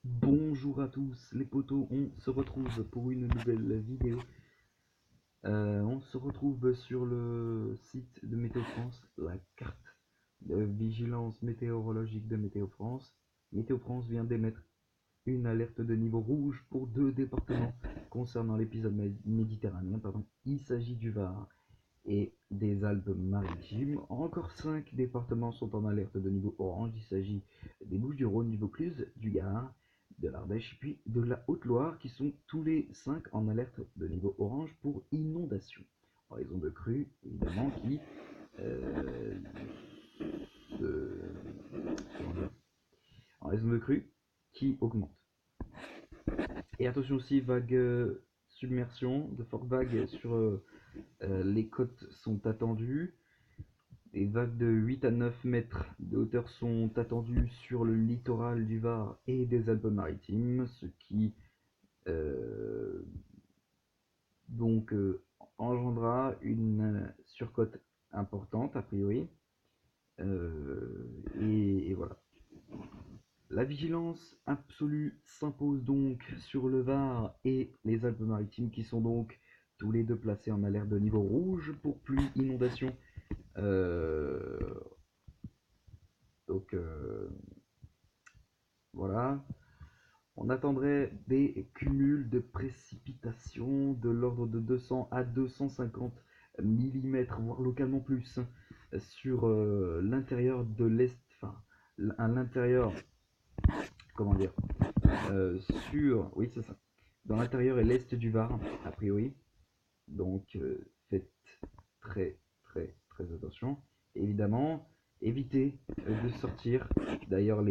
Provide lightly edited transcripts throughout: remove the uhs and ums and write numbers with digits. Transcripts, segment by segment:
Bonjour à tous les potos, on se retrouve pour une nouvelle vidéo. On se retrouve sur le site de Météo France, la carte de vigilance météorologique de Météo France. Météo France vient d'émettre une alerte de niveau rouge pour 2 départements concernant l'épisode méditerranéen. Il s'agit du Var et des Alpes-Maritimes. Encore 5 départements sont en alerte de niveau orange. Il s'agit des Bouches-du-Rhône, du Vaucluse, du Gard, de l'Ardèche puis de la Haute-Loire qui sont tous les 5 en alerte de niveau orange pour inondation. En raison de crues, évidemment, qui euh, en raison de crues qui augmentent. Et attention aussi, vagues submersion, de fortes vagues sur les côtes sont attendues. Des vagues de 8 à 9 mètres de hauteur sont attendues sur le littoral du Var et des Alpes-Maritimes, ce qui euh, donc engendra une surcote importante a priori. Et voilà. La vigilance absolue s'impose donc sur le Var et les Alpes-Maritimes qui sont donc tous les deux placés en alerte de niveau rouge pour pluie, inondation. Euh, donc voilà. On attendrait des cumuls de précipitations de l'ordre de 200 à 250 mm, voire localement plus, sur l'intérieur de l'Est, enfin, à l'intérieur, comment dire, oui c'est ça, dans l'intérieur et l'Est du Var, a priori. Donc faites très très attention. Évidemment, évitez de sortir. D'ailleurs,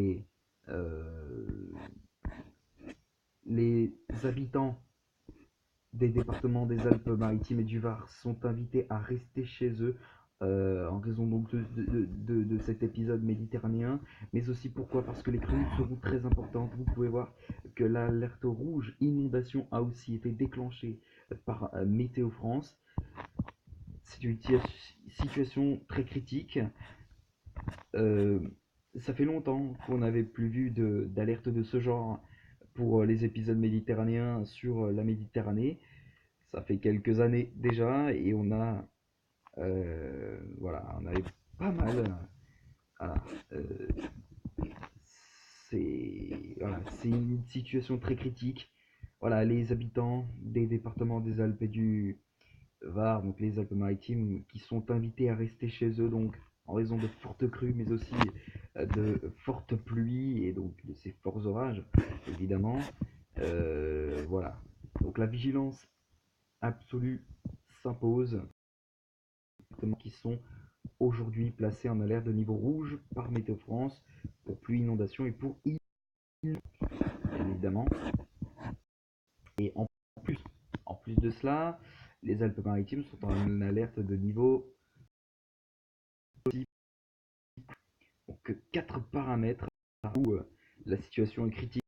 euh, les habitants des départements des Alpes-Maritimes et du Var sont invités à rester chez eux en raison donc de cet épisode méditerranéen, mais aussi pourquoi? Parce que les crues seront très importantes. Vous pouvez voir que l'alerte rouge inondation a aussi été déclenchée par Météo France. C'est une situation très critique. Euh, Ça fait longtemps qu'on n'avait plus vu d'alerte de ce genre pour les épisodes méditerranéens sur la Méditerranée. Ça fait quelques années déjà et on avait pas mal. Voilà, euh, c'est une situation très critique. Voilà, les habitants des départements des Alpes et du Var, donc les Alpes-Maritimes, qui sont invités à rester chez eux, donc en raison de fortes crues, mais aussi de fortes pluies et donc de ces forts orages, évidemment. Voilà. Donc la vigilance absolue s'impose, qui sont aujourd'hui placés en alerte de niveau rouge par Météo France pour pluie, inondation et pour évidemment. Et plus, en plus de cela, les Alpes-Maritimes sont en alerte de niveau donc 4 paramètres où la situation est critique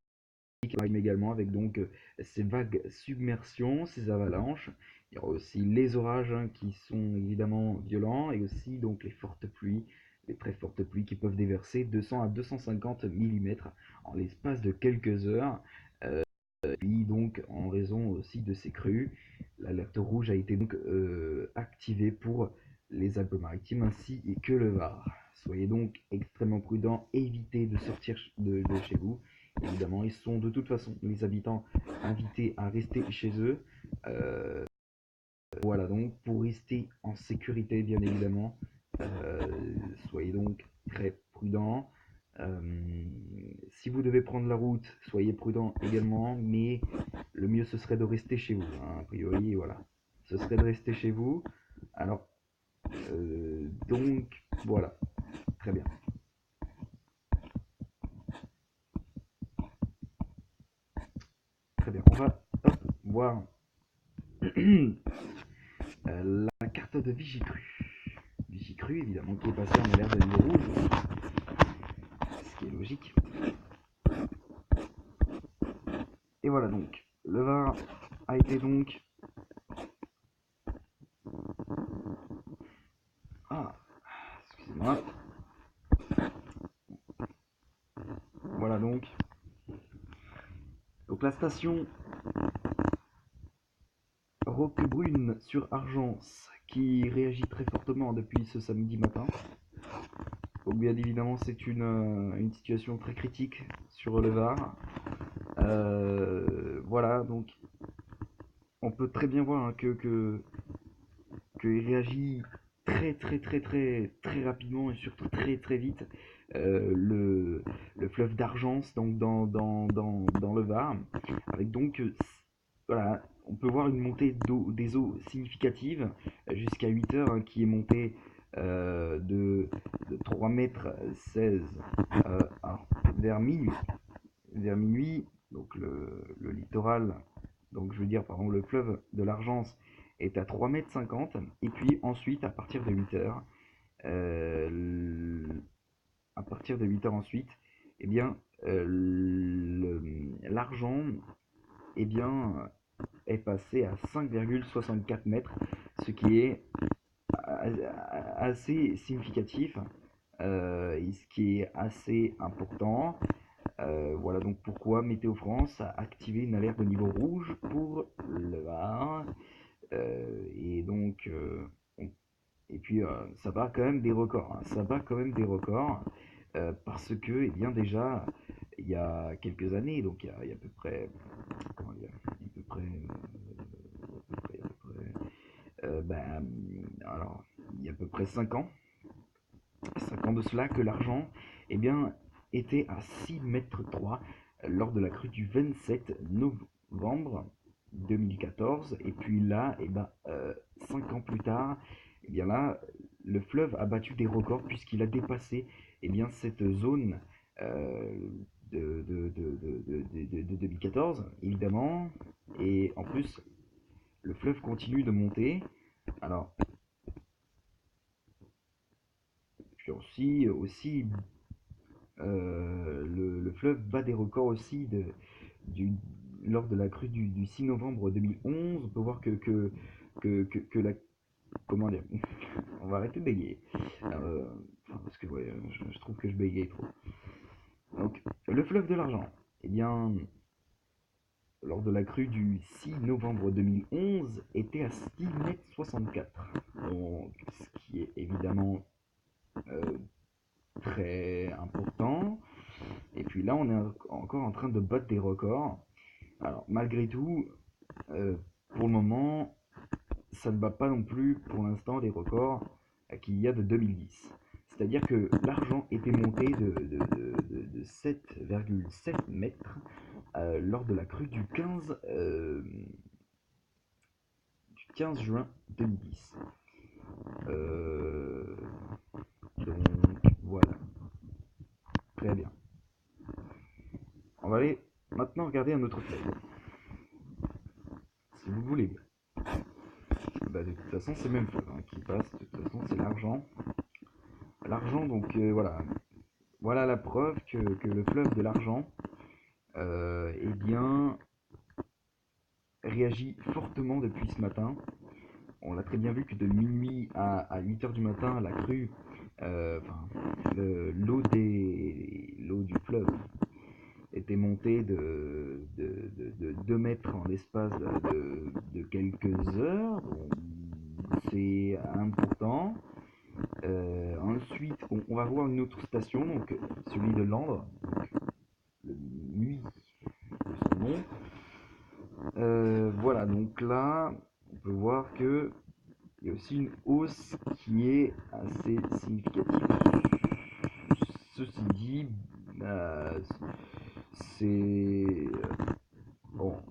également avec donc ces vagues submersions, ces avalanches. Il y aura aussi les orages qui sont évidemment violents et aussi donc les fortes pluies, les très fortes pluies qui peuvent déverser 200 à 250 mm en l'espace de quelques heures. Puis donc en raison aussi de ces crues, l'alerte rouge a été donc activée pour les Alpes-Maritimes ainsi que le Var. Soyez donc extrêmement prudents, évitez de sortir de chez vous. Évidemment, ils sont de toute façon les habitants invités à rester chez eux. Euh, voilà donc pour rester en sécurité bien évidemment. Euh, Soyez donc très prudents. Si vous devez prendre la route, soyez prudent également, mais le mieux ce serait de rester chez vous, hein, a priori, voilà. Ce serait de rester chez vous. Alors, donc, voilà, très bien. Très bien, on va voir la carte de Vigicru. Vigicru, évidemment, qui est passée en alerte de niveau rouge, ce qui est logique. Et voilà donc, le Var a été donc... Ah, excusez-moi. Voilà donc, Donc la station Roquebrune sur Argence qui réagit très fortement depuis ce samedi matin. Donc bien évidemment c'est une situation très critique sur le Var. Voilà, donc on peut très bien voir hein, qu'il réagit très rapidement et surtout très vite. Le fleuve d'Argence donc dans le Var, avec donc voilà, on peut voir une montée des eaux significative jusqu'à 8 heures hein, qui est montée de 3 mètres 16 vers minuit. Vers minuit, donc le littoral, donc je veux dire, pardon, le fleuve de l'Argence est à 3,50 m. Et puis ensuite, à partir de 8 heures, à partir de 8 heures ensuite, eh bien, l'argent eh bien, est passé à 5,64 mètres, ce qui est assez significatif, et ce qui est assez important. Voilà donc pourquoi Météo France a activé une alerte de niveau rouge pour le Var. Et donc, et puis ça bat quand même des records. Hein. Ça bat quand même des records parce que, eh bien déjà, il y a quelques années, donc il y a à peu près, comment dire, alors, il y a à peu près 5 ans, 5 ans de cela, que l'argent, eh bien, était à 6,3 m lors de la crue du 27 novembre 2014. Et puis là, 5 ans plus tard, eh bien là, le fleuve a battu des records puisqu'il a dépassé eh bien, cette zone de 2014, évidemment. Et en plus, le fleuve continue de monter. Alors, puis aussi le fleuve bat des records aussi du, lors de la crue du 6 novembre 2011. On peut voir que la... Comment dire? On va arrêter de bégayer. Parce que ouais, je trouve que je bégaye trop. Donc, le fleuve de l'Argent, eh bien, lors de la crue du 6 novembre 2011, était à 6,64 m. Donc, ce qui est évidemment euh, très important. Et puis là, on est encore en train de battre des records. Alors, malgré tout, pour le moment, ça ne bat pas non plus, pour l'instant, des records qu'il y a de 2010. C'est-à-dire que l'argent était monté de 7,7 mètres lors de la crue du 15 juin 2010. Donc, voilà. Très bien. On va aller maintenant regarder un autre fleuve. Si vous voulez bien. Bah, de toute façon, c'est le même fleuve hein, qui passe. De toute façon, c'est l'argent. L'argent, donc voilà. Voilà la preuve que le fleuve de l'argent eh bien, réagit fortement depuis ce matin. On l'a très bien vu que de minuit à 8 heures du matin, la crue, l'eau du fleuve était montée de 2 mètres en l'espace de quelques heures. C'est important. Ensuite, on va voir une autre station, donc celui de Landres, le nuit de son nom. Voilà, donc là, on peut voir que il y a aussi une hausse qui est assez significative. Ceci dit, c'est bon,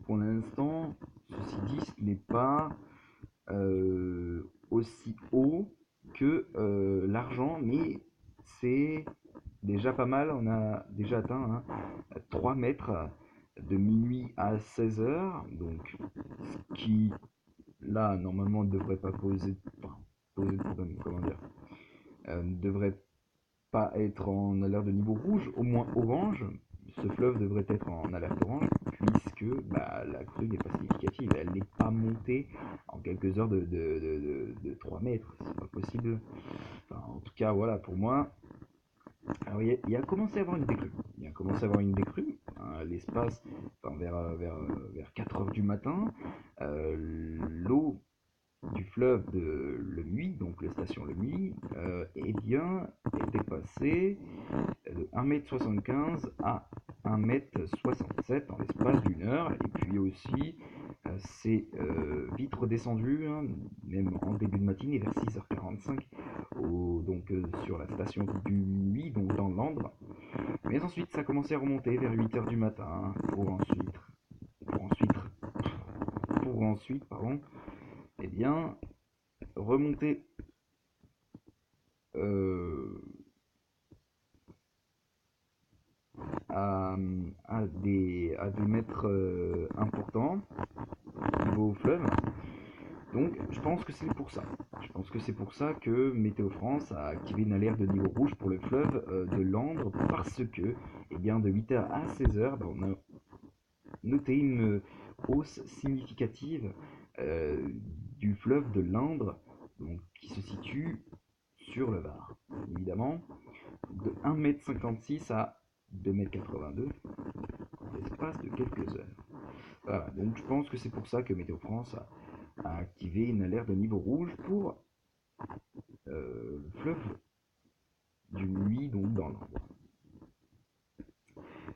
pour l'instant, ceci dit, ce n'est pas aussi haut que l'argent, mais c'est déjà pas mal. On a déjà atteint 3 mètres de minuit à 16 heures, donc ce qui là normalement ne devrait pas poser de problème, comment dire, ne devrait pas être en alerte de niveau rouge, au moins orange. Ce fleuve devrait être en alerte orange puisque la crue n'est pas significative, elle n'est pas montée en quelques heures de 3 mètres, c'est pas possible. Enfin, en tout cas, voilà, pour moi. Alors, il a commencé à avoir une décrue. Il a commencé à avoir une décrue. à l'espace, enfin vers 4 heures du matin, l'eau du fleuve de Le Muy, donc la station Le Muy, eh bien, était passée de 1,75 m à 1,67 m en l'espace d'une heure, et puis aussi c'est vite redescendu, hein, même en début de matinée, vers 6h45, donc sur la station du Muy, donc dans l'Andre. Mais ensuite, ça a commencé à remonter vers 8 h du matin, pour ensuite, pardon, eh bien, remonter euh, à des mètres importants au niveau fleuve. Donc je pense que c'est pour ça. Je pense que c'est pour ça que Météo France a activé une alerte de niveau rouge pour le fleuve de l'Andre, parce que eh bien, de 8 h à 16 h, ben, on a noté une hausse significative euh, du fleuve de l'Indre, donc, qui se situe sur le Var. Évidemment, de 1,56 m à 2,82 m en l'espace de quelques heures. Voilà, donc je pense que c'est pour ça que Météo France a activé une alerte de niveau rouge pour le fleuve du Muy, donc dans l'Indre.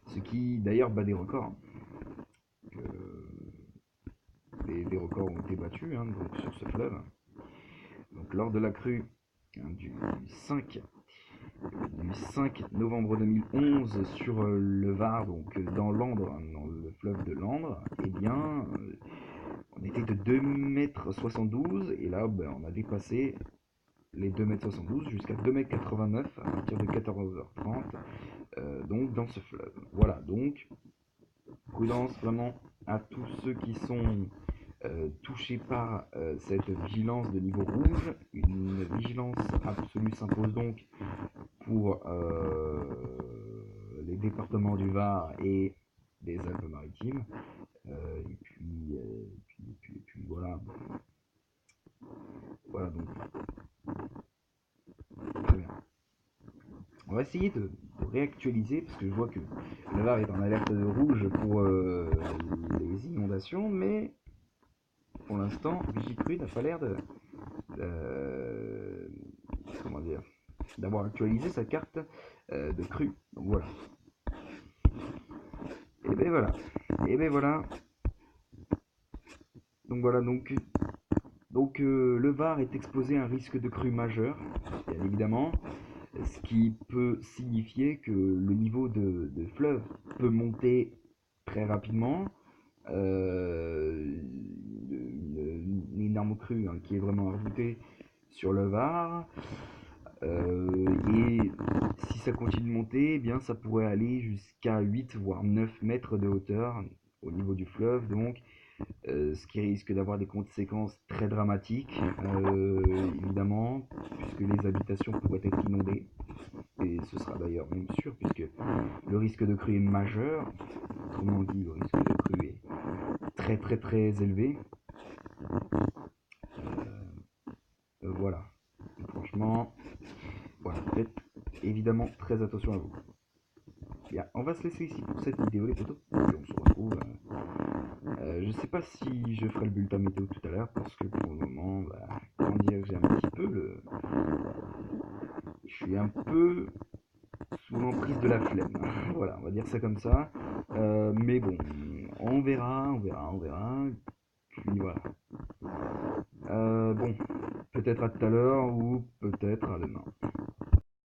Ce qui d'ailleurs bat des records. Des records ont été battus, hein, donc, sur ce fleuve. Donc lors de la crue, hein, du 5 novembre 2011 sur le Var, donc dans l'Andre, hein, dans le fleuve de l'Andre, eh bien, on était de 2,72 m, et là, ben, on a dépassé les 2,72 m jusqu'à 2,89 m à partir de 14h30, donc dans ce fleuve. Voilà, donc prudence vraiment à tous ceux qui sont touchés par cette vigilance de niveau rouge. Une vigilance absolue s'impose donc pour les départements du Var et des Alpes-Maritimes. Et puis voilà. Voilà, donc très bien. On va essayer de réactualiser, parce que je vois que le Var est en alerte rouge pour les inondations, mais pour l'instant, Vigicru n'a pas l'air euh, comment dire, d'avoir actualisé sa carte de crue. Donc voilà. Et ben voilà. Et ben voilà. Donc voilà, donc le Var est exposé à un risque de crue majeur, bien évidemment, ce qui peut signifier que le niveau de fleuve peut monter très rapidement. Une énorme crue, hein, qui est vraiment remontée sur le Var. Et si ça continue de monter, eh bien ça pourrait aller jusqu'à 8 voire 9 mètres de hauteur au niveau du fleuve, donc ce qui risque d'avoir des conséquences très dramatiques, évidemment, puisque les habitations pourraient être inondées, et ce sera d'ailleurs même sûr, puisque le risque de crue est majeur. Autrement dit, le risque de crue est très très très élevé. Voilà. Franchement, voilà, faites évidemment très attention à vous. Bien, on va se laisser ici pour cette vidéo, les potos. Et on se retrouve. Je sais pas si je ferai le bulletin météo tout à l'heure, parce que pour le moment, bah, comment dire, j'ai un petit peu le. Je suis un peu sous l'emprise de la flemme. Voilà, on va dire ça comme ça. Mais bon, on verra. Puis voilà. Bon, peut-être à tout à l'heure ou peut-être à demain.